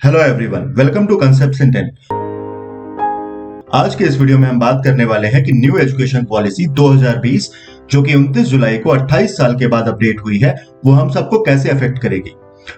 Hello everyone, welcome to concepts in 10। आज के इस वीडियो में हम बात करने वाले हैं कि न्यू एजुकेशन पॉलिसी 2020 जो कि 29 जुलाई को 28 साल के बाद अपडेट हुई है, वो हम सबको कैसे अफेक्ट करेगी।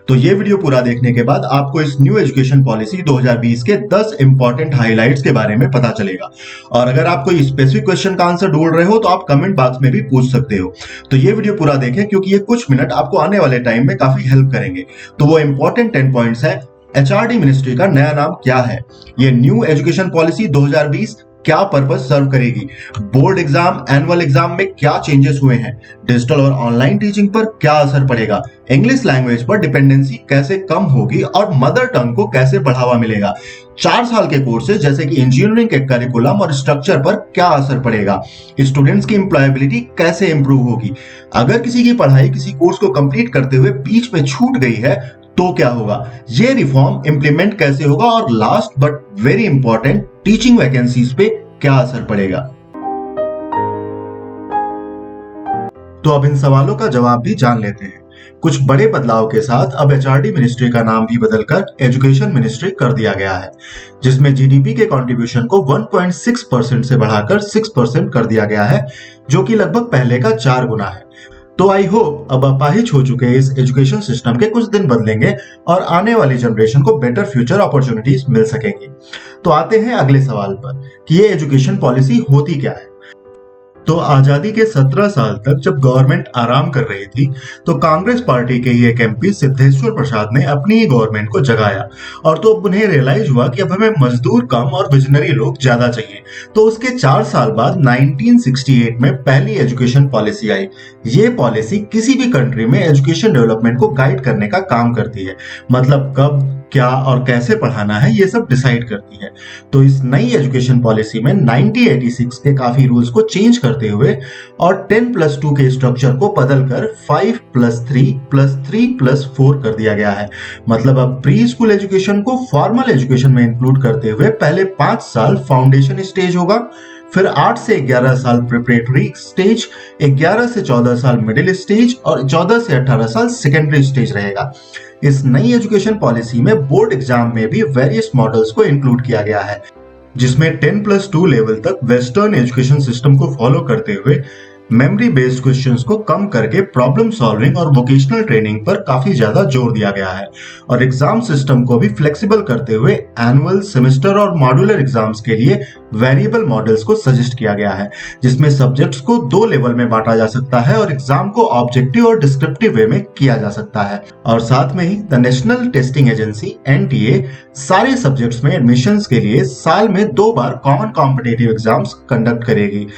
तो ये वीडियो पूरा देखने के बाद आपको इस न्यू एजुकेशन पॉलिसी 2020 के 10 इंपॉर्टेंट हाइलाइट्स के बारे में पता चलेगा। और अगर आप कोई स्पेसिफिक क्वेश्चन का आंसर ढूंढ रहे हो तो आप कमेंट बॉक्स में भी पूछ सकते हो। तो ये वीडियो पूरा देखें क्योंकि ये कुछ मिनट आपको आने वाले टाइम में काफी हेल्प करेंगे। तो वो इंपॉर्टेंट 10 पॉइंट्स है। एचआरडी मिनिस्ट्री का नया नाम क्या है, ये न्यू एजुकेशन पॉलिसी 2020 क्या पर्पस सर्व करेगी, बोर्ड एग्जाम एनुअल एग्जाम में क्या चेंजेस हुए हैं, डिजिटल और ऑनलाइन टीचिंग पर क्या असर पड़ेगा, इंग्लिश लैंग्वेज पर डिपेंडेंसी कैसे कम होगी और मदर टंग को कैसे बढ़ावा मिलेगा, 4 साल के कोर्सेज जैसे कि इंजीनियरिंग के करिकुलम और स्ट्रक्चर पर क्या असर पड़ेगा, स्टूडेंट्स की एम्प्लॉयबिलिटी कैसे इंप्रूव होगी, अगर किसी की पढ़ाई किसी कोर्स को कंप्लीट करते हुए बीच में छूट गई है तो क्या होगा, ये रिफॉर्म इंप्लीमेंट कैसे होगा और last but very important teaching vacancies पे क्या असर पड़ेगा। तो अब इन सवालों का जवाब भी जान लेते हैं। कुछ बड़े बदलाव के साथ अब एचआरडी मिनिस्ट्री का नाम भी बदलकर एजुकेशन मिनिस्ट्री कर दिया गया है, जिसमें जीडीपी के कंट्रीब्यूशन को 1.6% से बढ़ाकर 6% कर दिया गया है, जो कि लगभग पहले का 4 गुना है। तो आई होप अब अपाहिज हो चुके इस एजुकेशन सिस्टम के कुछ दिन बदलेंगे और आने वाली जनरेशन को बेटर फ्यूचर अपॉर्चुनिटीज मिल सकेंगी। तो आते हैं अगले सवाल पर कि ये एजुकेशन पॉलिसी होती क्या है। तो आजादी के 17 साल तक जब गवर्नमेंट आराम कर रही थी तो कांग्रेस पार्टी के ही एक एमपी सिद्धेश्वर प्रसाद ने अपनी ही गवर्नमेंट को जगाया और तो अब उन्हें रियलाइज हुआ कि अब हमें मजदूर कम और विजनरी लोग ज्यादा चाहिए। तो उसके 4 साल बाद 1968 में पहली एजुकेशन पॉलिसी आई। ये पॉलिसी किसी भी कंट्री में एजुकेशन डेवलपमेंट को गाइड करने का काम करती है, मतलब कब क्या और कैसे पढ़ाना है ये सब डिसाइड करती है। तो इस नई एजुकेशन पॉलिसी में 1986 के काफी रूल्स को चेंज करते हुए और 10+2 के स्ट्रक्चर को बदलकर 5+3+3+4 कर दिया गया है। मतलब अब प्री स्कूल एजुकेशन को फॉर्मल एजुकेशन में इंक्लूड करते हुए पहले 5 साल फाउंडेशन स्टेज होगा, फिर 8 से 11 साल प्रिपरेटरी स्टेज, 11 से 14 साल मिडिल स्टेज और 14 से 18 साल सेकेंडरी स्टेज रहेगा। इस नई एजुकेशन पॉलिसी में बोर्ड एग्जाम में भी वेरियस मॉडल्स को इंक्लूड किया गया है, जिसमें 10+2 लेवल तक वेस्टर्न एजुकेशन सिस्टम को फॉलो करते हुए मेमोरी बेस्ड क्वेश्चंस को कम करके प्रॉब्लम सॉल्विंग और वोकेशनल ट्रेनिंग पर काफी ज्यादा जोर दिया गया है। और एग्जाम सिस्टम को भी फ्लेक्सिबल करते हुए एनुअल, सेमेस्टर और मॉड्यूलर एग्जाम्स के लिए वेरिएबल मॉडल्स को सजेस्ट किया गया है, जिसमें सब्जेक्ट्स को 2 लेवल में बांटा जा सकता है और एग्जाम को ऑब्जेक्टिव और डिस्क्रिप्टिव वे में किया जा सकता है। और साथ में ही the national testing agency NTA सारे सब्जेक्ट्स में एडमिशंस के लिए साल में 2 बार कॉमन कॉम्पिटिटिव एग्जाम्स कंडक्ट करेगी।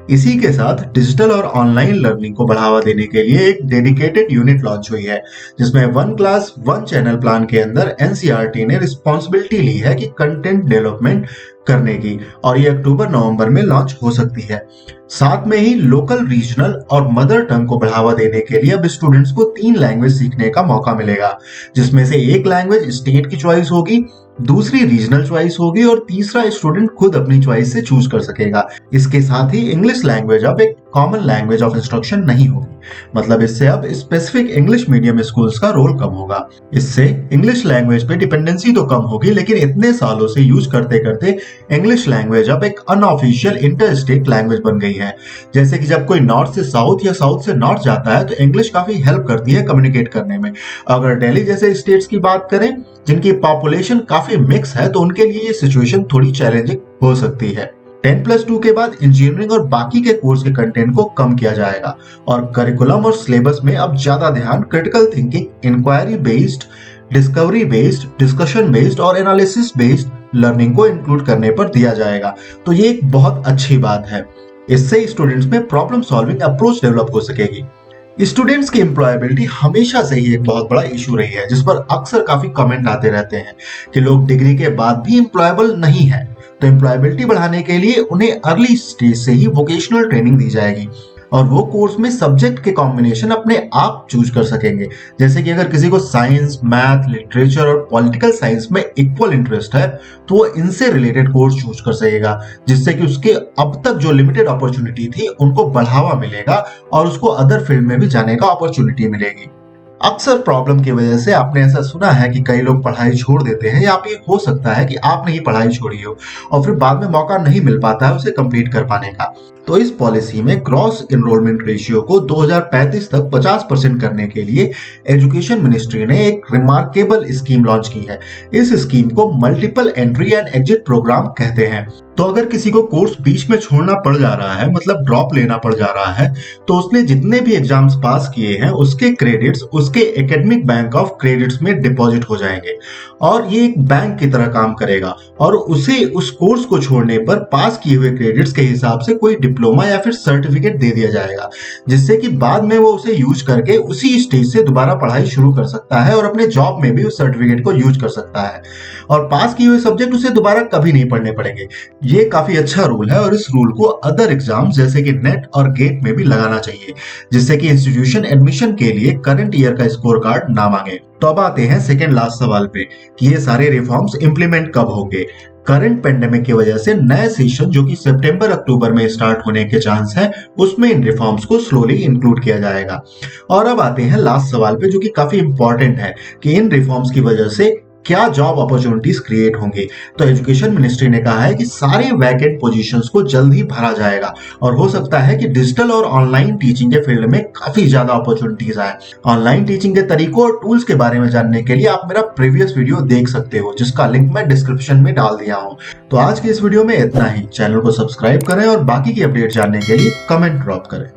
इसी के साथ डिजिटल और ऑनलाइन लर्निंग को बढ़ावा देने के लिए एक डेडिकेटेड यूनिट लॉन्च हुई है, जिसमें 1 क्लास 1 चैनल प्लान के अंदर NCERT ने रिस्पॉन्सिबिलिटी ली है कि कंटेंट डेवलपमेंट करने की, और ये अक्टूबर-नवंबर में लॉन्च हो सकती है। साथ में ही लोकल, रीजनल और मदर टंग को बढ़ावा देने के लिए अब स्टूडेंट्स को 3 लैंग्वेज सीखने का मौका मिलेगा, जिसमें से एक लैंग्वेज स्टेट की चॉइस होगी, दूसरी रीजनल चॉइस होगी और तीसरा स्टूडेंट खुद अपनी चॉइस से चूज कर सकेगा। इसके साथ ही इंग्लिश लैंग्वेज अब एक कॉमन लैंग्वेज ऑफ इंस्ट्रक्शन नहीं होगी, मतलब इससे अब स्पेसिफिक इंग्लिश मीडियम स्कूल्स का रोल कम होगा। इससे इंग्लिश लैंग्वेज पे डिपेंडेंसी तो कम होगी, लेकिन इतने सालों से यूज करते करते इंग्लिश लैंग्वेज अब एक अनऑफिशियल इंटर स्टेट लैंग्वेज बन गई है। जैसे कि जब कोई नॉर्थ से साउथ या साउथ से नॉर्थ जाता है तो इंग्लिश काफी हेल्प करती है कम्युनिकेट करने में। अगर दिल्ली जैसे स्टेट्स की बात करें जिनकी पॉपुलेशन काफी मिक्स है तो उनके लिए ये सिचुएशन थोड़ी चैलेंजिंग हो सकती है। 10+2 के बाद इंजीनियरिंग और बाकी के कोर्स के कंटेंट को कम किया जाएगा और करिकुलम और सिलेबस में अब ज्यादा ध्यान critical thinking, inquiry based, discovery based, discussion based और एनालिसिस बेस्ड लर्निंग को इंक्लूड करने पर दिया जाएगा। तो ये एक बहुत अच्छी बात है। इससे स्टूडेंट्स में प्रॉब्लम सॉल्विंग अप्रोच डेवलप हो सकेगी। स्टूडेंट्स की एम्प्लॉयबिलिटी हमेशा से ही एक बहुत बड़ा इशू रही है, जिस पर अक्सर काफी कमेंट आते रहते हैं कि लोग डिग्री के बाद भी एम्प्लॉयबल नहीं है। तो एम्प्लॉयबिलिटी बढ़ाने के लिए उन्हें अर्ली स्टेज से ही वोकेशनल ट्रेनिंग दी जाएगी। और वो कोर्स में सब्जेक्ट के कॉम्बिनेशन अपने आप चूज कर सकेंगे। जैसे कि अगर किसी को साइंस, मैथ, लिटरेचर और पॉलिटिकल साइंस में इक्वल इंटरेस्ट है तो वो इनसे रिलेटेड कोर्स चूज कर सकेगा, जिससे कि उसके अब तक जो लिमिटेड अपॉर्चुनिटी थी उनको बढ़ावा मिलेगा और उसको अदर फील्ड में भी जाने का अपॉर्चुनिटी मिलेगी। अक्सर प्रॉब्लम की वजह से आपने ऐसा सुना है कि कई लोग पढ़ाई छोड़ देते हैं, या फिर हो सकता है कि आपने ही पढ़ाई छोड़ी हो और फिर बाद में मौका नहीं मिल पाता है उसे कंप्लीट कर पाने का। तो इस पॉलिसी में ग्रॉस एनरोलमेंट रेशियो को 2035 तक 50% करने के लिए एजुकेशन मिनिस्ट्री ने एक रिमार्केबल स्कीम लॉन्च की है। इस स्कीम को multiple entry and exit programme कहते हैं। तो अगर किसी को कोर्स बीच में छोड़ना पड़ जा रहा है, मतलब ड्रॉप लेना पड़ जा रहा है, तो उसने जितने भी एग्जाम्स पास किए हैं उसके क्रेडिट्स उसके एकेडमिक बैंक ऑफ क्रेडिट्स में डिपॉजिट हो जाएंगे और ये एक बैंक की तरह काम करेगा और उसे उस कोर्स को छोड़ने पर पास किए हुए क्रेडिट्स के हिसाब से कोई डिप्लोमा या फिर सर्टिफिकेट दे दिया जाएगा, जिससे कि बाद में वो उसे यूज करके उसी स्टेज से दोबारा पढ़ाई शुरू कर सकता है और अपने जॉब में भी उस सर्टिफिकेट को यूज कर सकता है और पास किए हुए सब्जेक्ट उसे दोबारा कभी नहीं पढ़ने पड़ेंगे। ये काफी अच्छा रूल है और इस रूल को अदर एग्जाम जैसे कि नेट और गेट में भी लगाना चाहिए, जिससे कि इंस्टीट्यूशन एडमिशन के लिए करंट ईयर का स्कोर कार्ड ना मांगे। तो अब आते हैं सेकेंड लास्ट सवाल पे कि ये सारे रिफॉर्म्स इंप्लीमेंट कब होंगे। करंट पेंडेमिक की वजह से नए सेशन जो कि सितंबर अक्टूबर में स्टार्ट होने के चांस है, उसमें इन रिफॉर्म्स को स्लोली इंक्लूड किया जाएगा। और अब आते हैं लास्ट सवाल पे जो कि काफी इंपॉर्टेंट है कि इन रिफॉर्म्स की वजह से क्या जॉब अपॉर्चुनिटीज क्रिएट होंगी। तो एजुकेशन मिनिस्ट्री ने कहा है कि सारे वैकेंट पोजीशंस को जल्द ही भरा जाएगा और हो सकता है कि डिजिटल और ऑनलाइन टीचिंग के फील्ड में काफी ज्यादा अपॉर्चुनिटीज आए। ऑनलाइन टीचिंग के तरीकों और टूल्स के बारे में जानने के लिए आप मेरा प्रीवियस वीडियो देख सकते हो, जिसका लिंक मैं डिस्क्रिप्शन में डाल दिया हूँ। तो आज के इस वीडियो में इतना ही। चैनल को सब्सक्राइब करें और बाकी की अपडेट जानने के लिए कमेंट ड्रॉप करें।